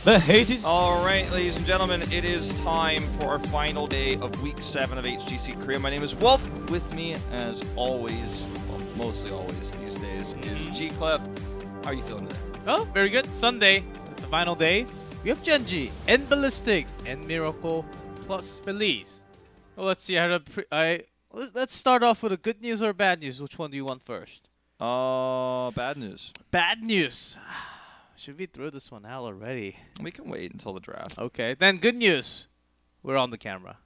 The HGC. All right, ladies and gentlemen, it is time for our final day of Week 7 of HGC Korea. My name is Wolf. With me, as always, well, mostly always these days, is G-Clef. How are you feeling today? Oh, very good. Sunday, the final day. We have Gen.G and Ballistics and Miracle plus Feliz. Well, let's see how to let's start off with a good news or bad news. Which one do you want first? Bad news. Bad news. Should we throw this one out already? We can wait until the draft. Okay, then good news. We're on the camera.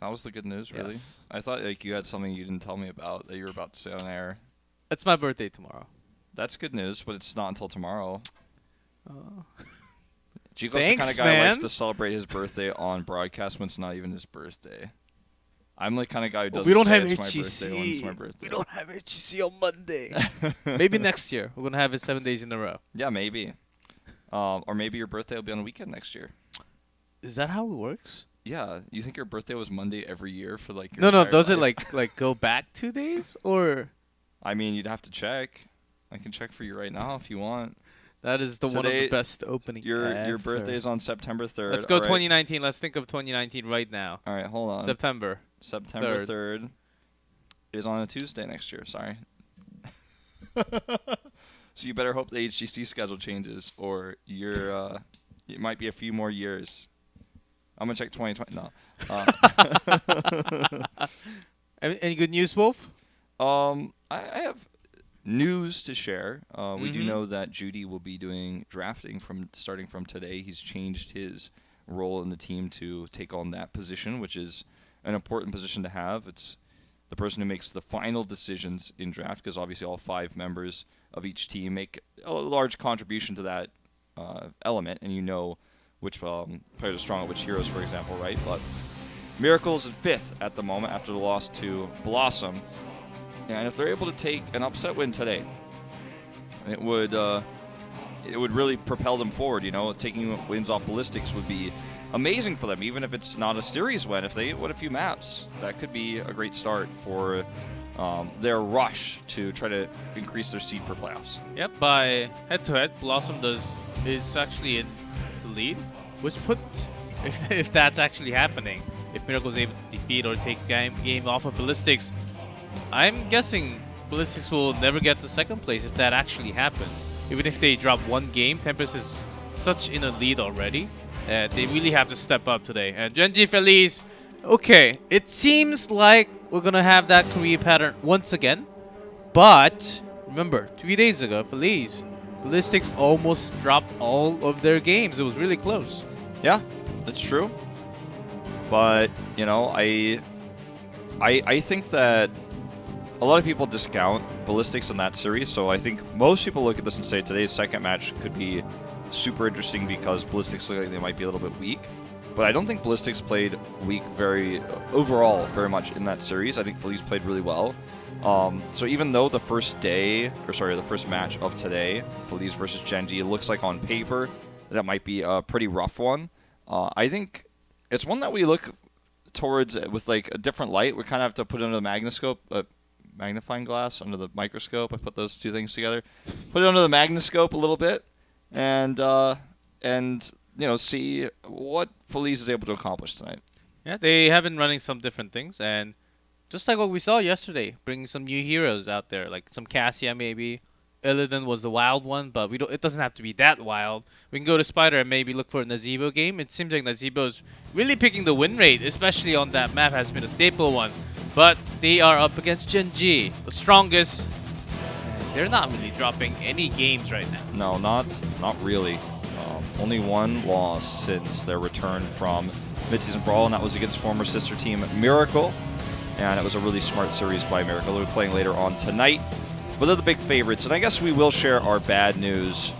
That was the good news, really? Yes. I thought like you had something you didn't tell me about that you were about to say on air. It's my birthday tomorrow. That's good news, but it's not until tomorrow. G-Clef's the Thanks, kind of guy who man. likes to celebrate his birthday on broadcast when it's not even his birthday. I'm the kind of guy who doesn't We don't say have it's my birthday when it's my HGC. birthday. We don't have HGC on Monday. Maybe next year. We're going to have it 7 days in a row. Yeah, maybe. Or maybe your birthday will be on a weekend next year. Is that how it works? Yeah, you think your birthday was Monday every year for like your No, entire does it life? like go back 2 days or I mean, you'd have to check. I can check for you right now if you want. that is one of the Today, best opening Your ever. birthday is on September 3rd. Let's go all right? 2019. Let's think of 2019 right now. All right, hold on. September. September 3rd. 3rd is on a Tuesday next year. Sorry. So you better hope the HGC schedule changes, or you're it might be a few more years. I'm gonna check 2020. No. Any good news, Wolf? I have news to share. We do Mhm. know that Judy will be doing drafting starting from today. He's changed his role in the team to take on that position, which is an important position to have. It's the person who makes the final decisions in draft, because obviously all 5 members of each team make a large contribution to that element, and you know which players are strong at which heroes, for example, right? But Miracle's in 5th at the moment after the loss to Blossom. And if they're able to take an upset win today, it would really propel them forward. You know, taking wins off Ballistics would be amazing for them, even if it's not a series win. If they win a few maps, that could be a great start for their rush to try to increase their seed for playoffs. Yep, by head-to-head, Blossom is actually in the lead, which put, if that's actually happening, if Miracle is able to defeat or take game off of Ballistics, I'm guessing Ballistics will never get to 2nd place if that actually happens. Even if they drop 1 game, Tempest is such in a lead already. They really have to step up today. And Gen.G Feliz, okay, it seems like we're going to have that career pattern once again. But remember, 3 days ago, Feliz, Ballistics almost dropped all of their games. It was really close. Yeah, that's true. But, you know, I think that a lot of people discount Ballistics in that series, so I think most people look at this and say today's 2nd match could be super interesting because Ballistics look like they might be a little bit weak. But I don't think Ballistics played weak overall very much in that series. I think Feliz played really well. So even though the first match of today, Feliz versus Gen.G, it looks like on paper that might be a pretty rough one, I think it's one that we look towards with like a different light. We kind of have to put it under the magnifying glass, under the microscope. I put those 2 things together. Put it under the magnascope a little bit, and you know, see what Feliz is able to accomplish tonight. Yeah, they have been running some different things, and just like what we saw yesterday, bringing some new heroes out there, like some Cassia maybe. Illidan was the wild one, but it doesn't have to be that wild. We can go to Spider and maybe look for a Nazebo game. It seems like Nazebo's really picking the win rate, especially on that map, has been a staple one. But they are up against Gen.G, the strongest. They're not really dropping any games right now. No, not really. Only 1 loss since their return from Midseason Brawl, and that was against former sister team Miracle. And it was a really smart series by Miracle. They'll be playing later on tonight. But they're the big favorites, and I guess we will share our bad news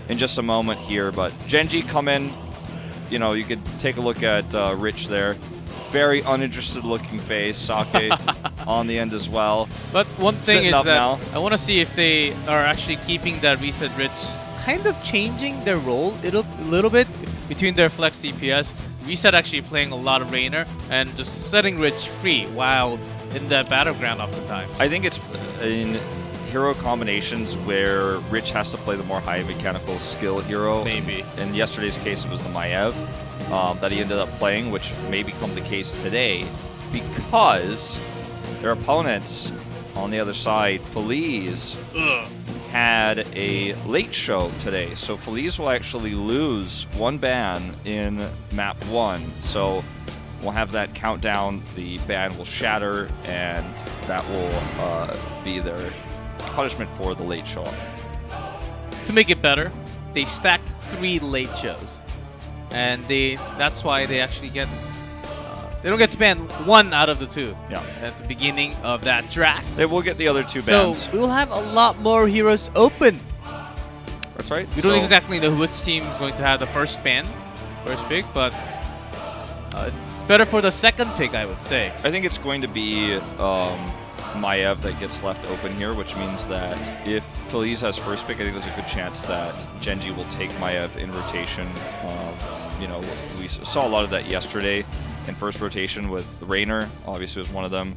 in just a moment here. But Gen.G come in, you know, you could take a look at Rich there. Very uninterested looking face. Sake on the end as well. But one thing is that now. I want to see if they are actually keeping that Reset Rich, kind of changing their role a little bit between their flex DPS. Reset actually playing a lot of Rainer and just setting Rich free while in that battleground oftentimes. I think it's in hero combinations where Rich has to play the more high mechanical skill hero. Maybe. In yesterday's case, it was the Maiev that he ended up playing, which may become the case today because their opponents on the other side, Feliz, had a late show today. So Feliz will actually lose one ban in map 1. So we'll have that countdown, the ban will shatter, and that will be their punishment for the late show. To make it better, they stacked 3 late shows. And that's why they actually get... they don't get to ban 1 out of the 2 at the beginning of that draft. They will get the other 2 bans. So we will have a lot more heroes open. That's right. We don't exactly know which team is going to have the first pick, but it's better for the second pick, I would say. I think it's going to be Maiev that gets left open here, which means that if Feliz has first pick, I think there's a good chance that Gen.G will take Maiev in rotation. You know, we saw a lot of that yesterday in first rotation with Raynor, obviously was one of them.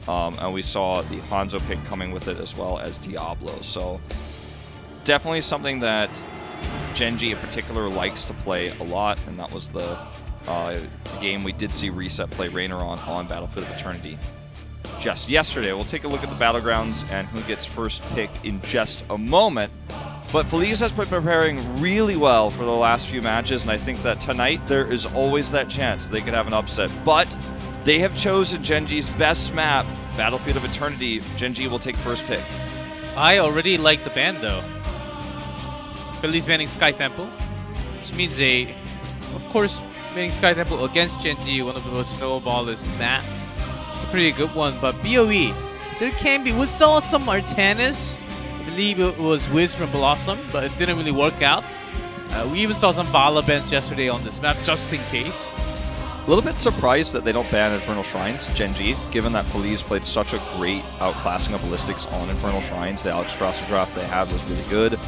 And we saw the Hanzo pick coming with it as well as Diablo. So definitely something that Gen.G in particular likes to play a lot, and that was the game we did see Reset play Raynor on Battlefield of Eternity just yesterday. We'll take a look at the Battlegrounds and who gets first pick in just a moment. But Feliz has been preparing really well for the last few matches, and I think that tonight there is always that chance they could have an upset. But they have chosen Gen.G's best map, Battlefield of Eternity. Gen.G will take first pick. I already like the ban, though. Feliz banning Sky Temple, which means of course, banning Sky Temple against Gen.G, one of the most snowballist map. It's a pretty good one, but BOE, there can be... We saw some Artanis. I believe it was Wiz from Blossom, but it didn't really work out. We even saw some Bala bans yesterday on this map, just in case. A little bit surprised that they don't ban Infernal Shrines, Gen.G, given that Feliz played such a great outclassing of Ballistics on Infernal Shrines. The Alexstrasza draft they had was really good.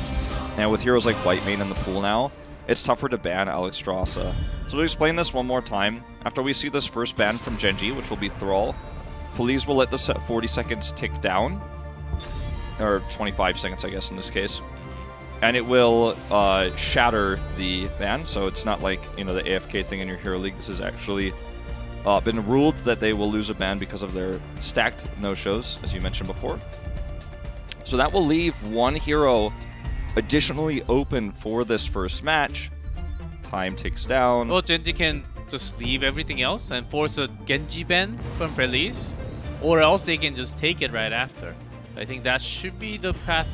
And with heroes like Whitemane in the pool now, it's tougher to ban Alexstrasza. So to explain this one more time, after we see this first ban from Gen.G, which will be Thrall, Feliz will let the 40 seconds tick down. Or 25 seconds, I guess, in this case. And it will shatter the ban, so it's not like, you know, the AFK thing in your Hero League. This has actually been ruled that they will lose a ban because of their stacked no-shows, as you mentioned before. So that will leave one hero additionally open for this first match. Time ticks down. Well, Gen.G can just leave everything else and force a Genji ban from Feliz, or else they can just take it right after. I think that should be the path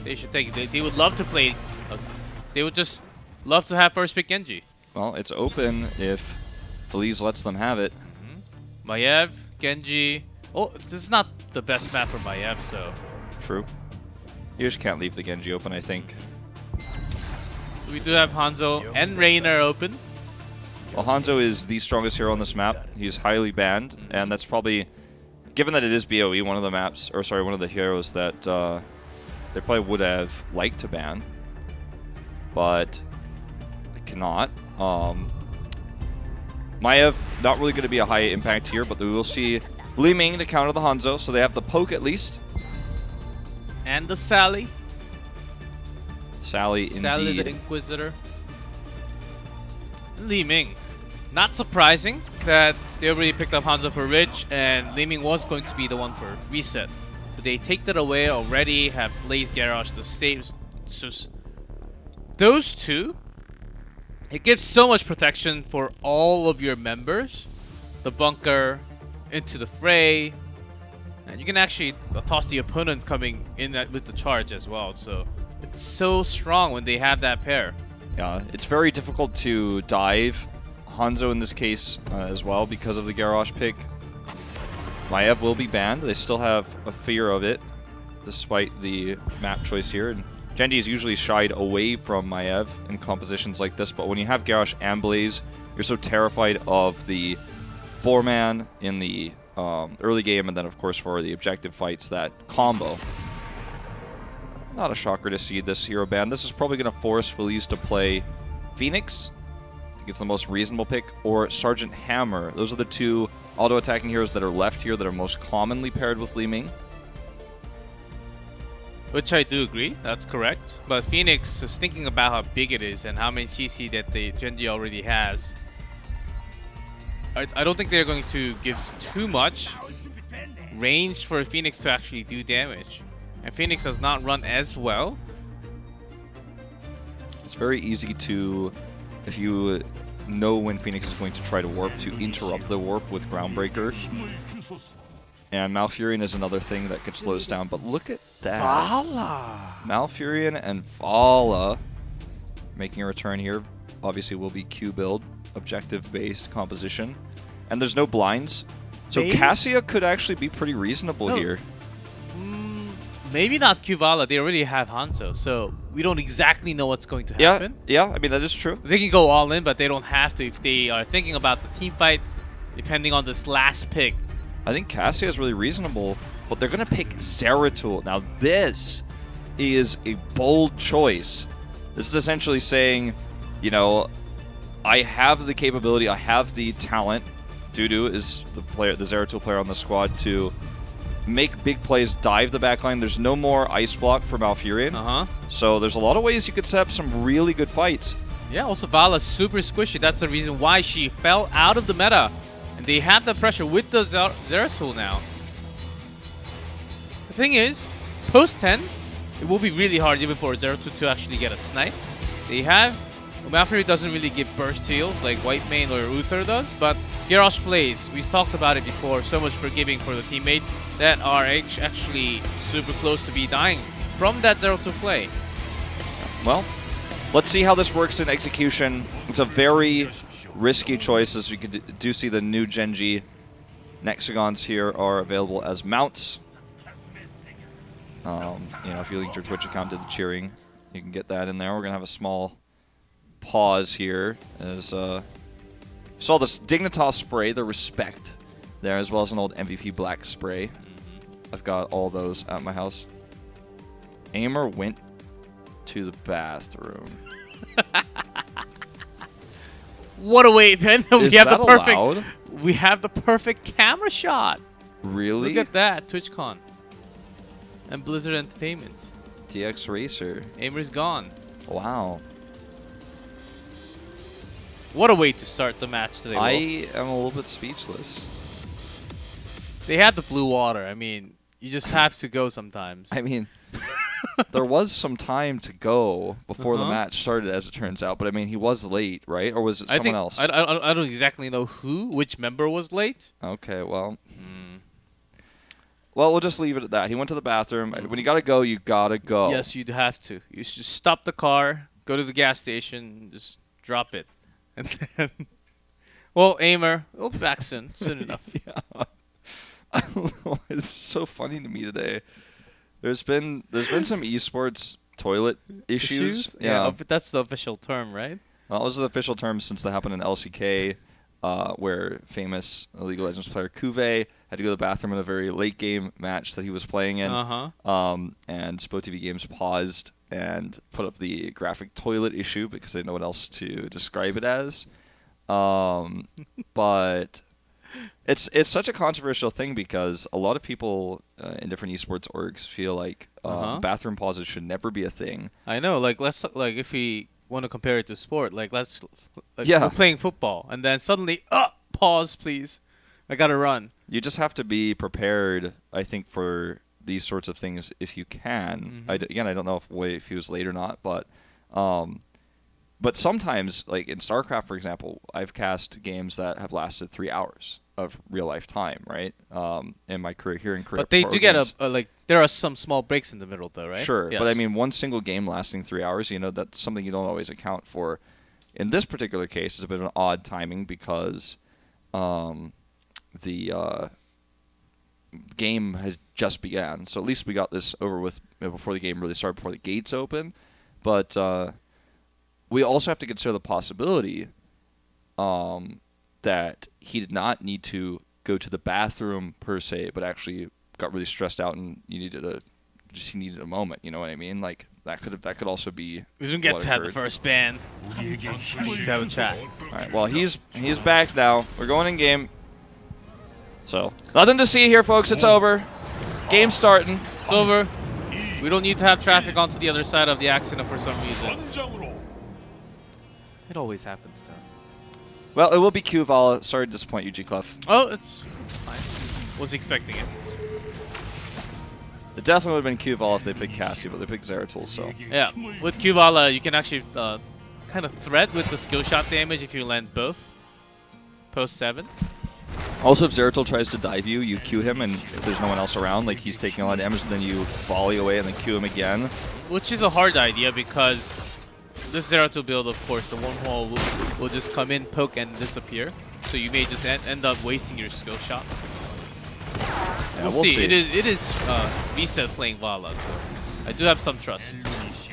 they should take. They would love to play. They would just love to have first pick Genji. Well, it's open if Feliz lets them have it. Maiev, Genji. Oh, this is not the best map for Maiev, so. True. You just can't leave the Genji open, I think. We do have Hanzo and Raynor open. Well, Hanzo is the strongest hero on this map. He's highly banned, and that's probably, given that it is BOE, one of the maps, or sorry, one of the heroes that they probably would have liked to ban, but they cannot. Maiev, not really going to be a high impact here, but we will see Li Ming to counter the Hanzo, so they have the poke at least. And the Sally. Sally, indeed. Sally the Inquisitor. Li Ming. Not surprising that they already picked up Hanzo for Rich, and Li Ming was going to be the one for Reset. So they take that away already, have Blaze Garrosh to save. Just those two, it gives so much protection for all of your members. The bunker into the fray, and you can actually toss the opponent coming in with the charge as well. So it's so strong when they have that pair. Yeah, it's very difficult to dive Hanzo in this case as well because of the Garrosh pick. Maiev will be banned. They still have a fear of it despite the map choice here. And Gen.G is usually shied away from Maiev in compositions like this, but when you have Garrosh and Blaze, you're so terrified of the 4-man in the early game, and then of course for the objective fights, that combo. Not a shocker to see this hero ban. This is probably going to force Feliz to play Phoenix. I think it's the most reasonable pick, or Sergeant Hammer. Those are the two auto-attacking heroes that are left here that are most commonly paired with Li Ming. Which I do agree, that's correct. But Phoenix is thinking about how big it is and how many CC that the Gen.G already has. I don't think they're going to give too much range for Phoenix to actually do damage. And Phoenix does not run as well. It's very easy to, if you know when Phoenix is going to try to warp, to interrupt the warp with Groundbreaker. And Malfurion is another thing that could slow us down. But look at that. Vala! Malfurion and Vala making a return here. Obviously will be Q build, objective-based composition. And there's no blinds. So Maybe? Cassia could actually be pretty reasonable here. Maybe not Q Vala, they already have Hanzo, so we don't exactly know what's going to happen. Yeah, I mean, that is true. They can go all in, but they don't have to if they are thinking about the team fight, depending on this last pick. I think Cassia is really reasonable, but they're going to pick Zeratul. Now, this is a bold choice. This is essentially saying, you know, I have the capability, I have the talent. Dudu is the player, the Zeratul player on the squad, to make big plays, dive the backline. There's no more ice block for Malfurion. So there's a lot of ways you could set up some really good fights. Yeah, also Vala's super squishy. That's the reason why she fell out of the meta. And they have the pressure with the Zeratul now. The thing is, post 10, it will be really hard even for Zeratul to actually get a snipe. They have... Malfurion doesn't really give burst heals like Whitemane or Uther does, but Garrosh plays. We've talked about it before, so much forgiving for the teammates that are actually super close to be dying from that Zeratul play. Well, let's see how this works in execution. It's a very risky choice, as we do see the new Gen.G Nexagons here are available as mounts. You know, if you linked your Twitch account to the cheering, you can get that in there. We're going to have a small pause here as saw this Dignitas spray, the respect there, as well as an old MVP black spray. I've got all those at my house. Aimer went to the bathroom. What a wait! Then we have the perfect. Allowed? We have the perfect camera shot. Really? Look at that, TwitchCon and Blizzard Entertainment. DX Racer. Aimer's gone. Wow. What a way to start the match today. I am a little bit speechless. They had the blue water. I mean, you just have to go sometimes. I mean, there was some time to go before the match started, as it turns out. But I mean, he was late, right? Or was it someone else? I don't exactly know which member was late. Okay, well. Well, we'll just leave it at that. He went to the bathroom. When you gotta go, you gotta go. Yes, you'd have to. You should just stop the car, go to the gas station, just drop it. And then, well, Aimer, we'll be back soon enough. Yeah. I don't know. It's so funny to me today. There's been some esports toilet issues. Yeah, but that's the official term, right? Well, those are the official terms since they happened in LCK, where famous League of Legends player Kuve had to go to the bathroom in a very late game match that he was playing in. And SpoTV Games paused and put up the graphic toilet issue because they didn't know what else to describe it as. But it's such a controversial thing because a lot of people in different esports orgs feel like bathroom pauses should never be a thing. I know, like if we want to compare it to sport, like yeah, we're playing football and then suddenly pause please, I gotta run. You just have to be prepared, I think, for these sorts of things if you can. Again, I don't know if he was late or not, but sometimes, like in StarCraft, for example, I've cast games that have lasted 3 hours of real life time, right? In my career here in Korea. But they do get there are some small breaks in the middle, though, right? Sure, yes. But I mean, one single game lasting 3 hours, you know, that's something you don't always account for. In this particular case, it's a bit of an odd timing because the game has just began. So at least we got this over with before the game really started, before the gates open. But we also have to consider the possibility that he did not need to go to the bathroom per se, but actually got really stressed out and he needed a moment. You know what I mean? Like that could also be. We didn't get to have the first ban. Have a chat. All right. Well, he's back now. We're going in game. So nothing to see here, folks. It's over. Game's starting. It's over. We don't need to have traffic onto the other side of the accident for some reason. It always happens, though. Well, it will be Q Vala. Sorry to disappoint you, G-Clef. Oh, it's fine. Was expecting it. It definitely would have been Q Vala if they picked Cassie, but they picked Zeratul, so. Yeah, with Q Vala, you can actually kind of threat with the skill shot damage if you land both. Post 7. Also, if Zeratul tries to dive you, you Q him, and if there's no one else around, like he's taking a lot of damage, then you volley away and then Q him again. Which is a hard idea because this Zeratul build, of course, the wormhole will just come in, poke, and disappear. So you may just end up wasting your skill shot. Yeah, we'll see. It is Visa playing Vala, so I do have some trust.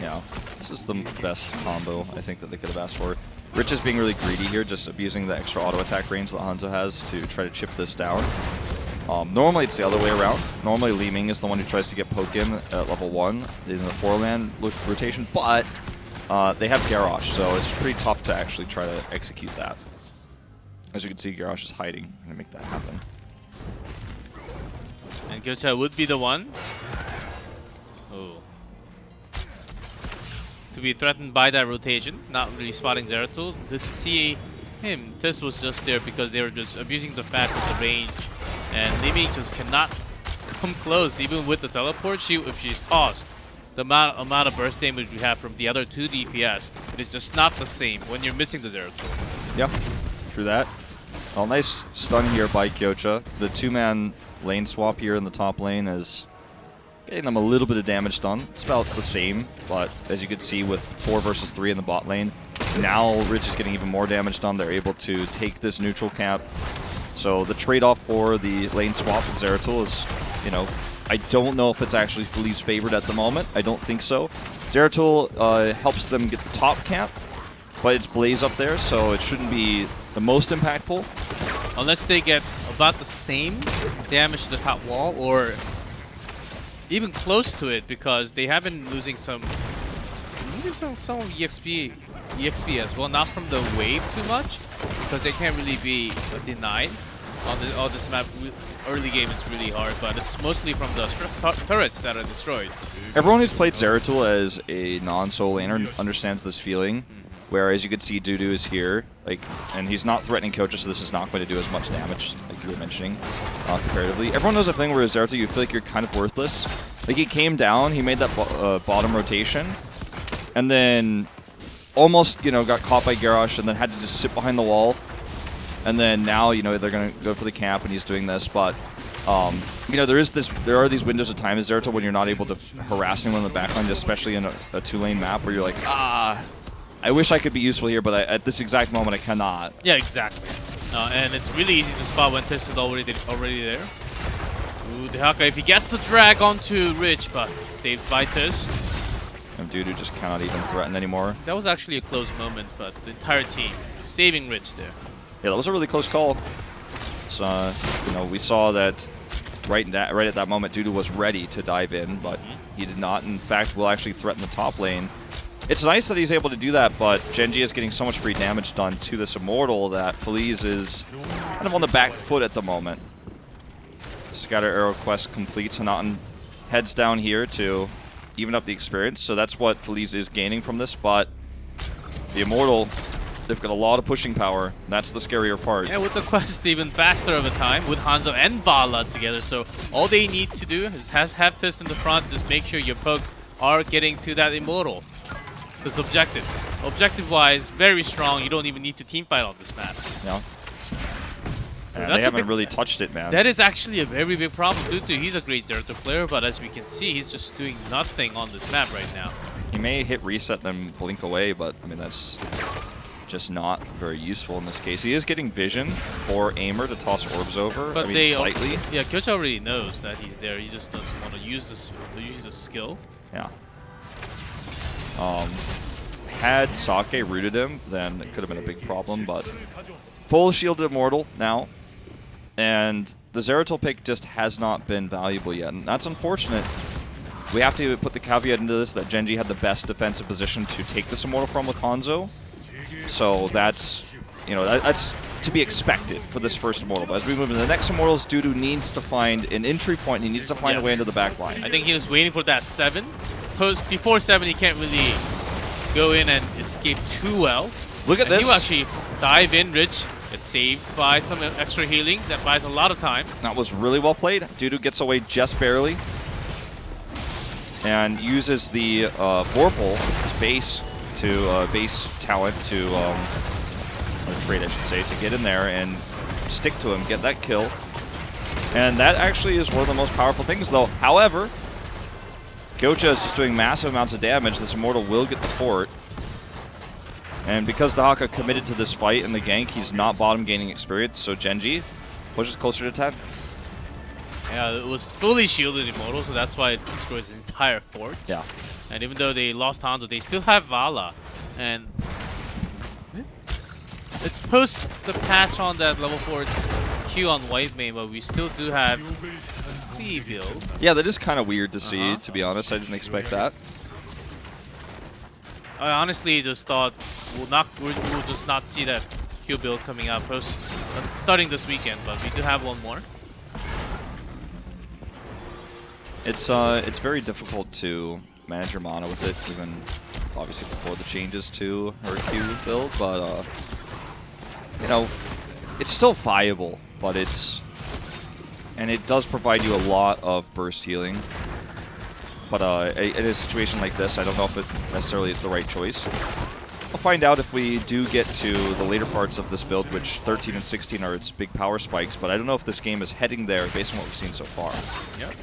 Yeah, this is the best combo I think that they could have asked for. Rich is being really greedy here, just abusing the extra auto attack range that Hanzo has to try to chip this down. Normally it's the other way around. Normally Li Ming is the one who tries to get poke in at level 1 in the 4-man rotation, but they have Garrosh, so it's pretty tough to actually try to execute that. As you can see, Garrosh is hiding to make that happen. And Gyocha would be the one to be threatened by that rotation, not really spotting Zeratul. Did see him. This was just there because they were just abusing the fact of the range, and Li Ming just cannot come close, even with the teleport. If she's tossed, the amount of burst damage we have from the other 2 DPS, it is just not the same when you're missing the Zeratul. Yeah, true that. Well, nice stun here by Gyocha. The 2-man lane swap here in the top lane is getting them a little bit of damage done. It's about the same, but as you can see with 4 versus 3 in the bot lane, now Rich is getting even more damage done. They're able to take this neutral camp. So the trade-off for the lane swap with Zeratul is, you know, I don't know if it's actually Feliz favored at the moment. I don't think so. Zeratul helps them get the top camp, but it's Blaze up there, so it shouldn't be the most impactful. Unless they get about the same damage to the top wall, or even close to it, because they have been losing some EXP as well. Not from the wave too much, because they can't really be denied on this map. Early game it's really hard, but it's mostly from the turrets that are destroyed. Everyone who's played Zeratul as a non-solo laner understands this feeling. Whereas you could see Dudu is here, like, and he's not threatening Kocha, so this is not going to do as much damage, like you were mentioning, comparatively. Everyone knows a thing where Zeratul, you feel like you're kind of worthless. Like, he came down, he made that bottom rotation, and then almost, you know, got caught by Garrosh, and then had to just sit behind the wall. And then now, you know, they're going to go for the camp, and he's doing this, but, you know, there are these windows of time as Zeratul when you're not able to harass anyone in the backline, especially in a 2-lane map where you're like, I wish I could be useful here, but at this exact moment I cannot. Yeah, exactly. And it's really easy to spot when Tiss is already there. Ooh, the Haka, if he gets the drag onto Rich, but saved by Tiss. And Dudu just cannot even threaten anymore. That was actually a close moment, but the entire team saving Rich there. Yeah, that was a really close call. So, you know, we saw that right at that moment, Dudu was ready to dive in, but he did not. In fact, will actually threaten the top lane. It's nice that he's able to do that, but Gen.G is getting so much free damage done to this Immortal that Feliz is kind of on the back foot at the moment. Scatter Arrow quest completes. Hanaten heads down here to even up the experience, so that's what Feliz is gaining from this, but the Immortal, they've got a lot of pushing power. That's the scarier part. Yeah, with the quest even faster of a time, with Hanzo and Vala together, so all they need to do is have Tiss in the front, just make sure your pokes are getting to that Immortal. Because objective-wise, very strong. You don't even need to teamfight on this map. No. Yeah, they haven't really touched it, man. That is actually a very big problem. Dudu, he's a great Zeratul player, but as we can see, he's just doing nothing on this map right now. He may hit reset, then blink away, but I mean that's just not very useful in this case. He is getting vision for Aimer to toss orbs over. But I mean, slightly. Yeah, Kyocha already knows that he's there. He just doesn't want to use the skill. Yeah. Had Sake rooted him, then it could have been a big problem, but full shielded Immortal now, and the Zeratul pick just has not been valuable yet, and that's unfortunate. We have to put the caveat into this that Gen.G had the best defensive position to take this Immortal from with Hanzo, so that's, you know, that's to be expected for this first Immortal. But as we move into the next Immortals, Dudu needs to find an entry point. He needs to find a way into the back line. I think he was waiting for that 7. Before 7, he can't really go in and escape too well. Look at this. He will actually dive in, Rich. It's saved by some extra healing. That buys a lot of time. That was really well played. Dudu gets away just barely. And uses the Vorpal, his base talent to, or trade I should say, to get in there and stick to him, get that kill. And that actually is one of the most powerful things though. However, Gocha is just doing massive amounts of damage. This Immortal will get the fort. And because Dahaka committed to this fight and the gank, he's not bottom gaining experience, so Gen.G pushes closer to 10. Yeah, it was fully shielded Immortal, so that's why it destroys the entire fort. Yeah. And even though they lost Hanzo, they still have Vala. And it's post the patch on that level 4 Q on white main, but we still do have Clee build. Yeah, that is kind of weird to see, to be honest. I didn't expect that. I honestly just thought we'll just not see that Q build coming out starting this weekend, but we do have one more. It's very difficult to manage your mana with it, even obviously before the changes to her Q build, but you know, it's still viable, but and it does provide you a lot of burst healing. But in a situation like this, I don't know if it necessarily is the right choice. We'll find out if we do get to the later parts of this build, which 13 and 16 are its big power spikes, but I don't know if this game is heading there based on what we've seen so far. Yep.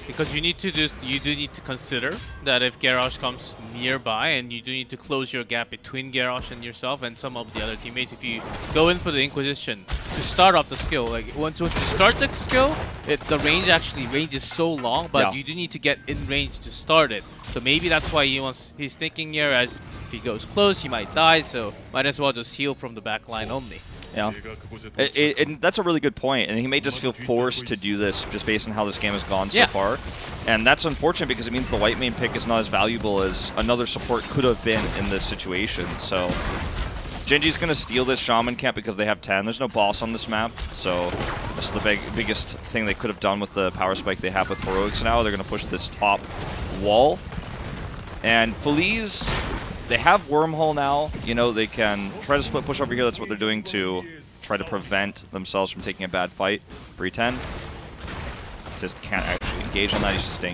Because you do need to consider that if Garrosh comes nearby, and you do need to close your gap between Garrosh and yourself and some of the other teammates. If you go in for the Inquisition to start off the skill, like once you start the skill, the range is so long, but you do need to get in range to start it. So maybe that's why he's thinking here, as if he goes close, he might die. So might as well just heal from the back line only. Yeah, and that's a really good point, and he may just feel forced to do this just based on how this game has gone so far. And that's unfortunate because it means the white main pick is not as valuable as another support could have been in this situation. So Gen.G's going to steal this Shaman camp because they have 10. There's no boss on this map, so this is the biggest thing they could have done with the power spike they have with Heroics now. They're going to push this top wall. And Feliz, they have Wormhole now. You know, they can try to split push over here. That's what they're doing to try to prevent themselves from taking a bad fight. Bree 10 just can't actually engage on that. He's just staying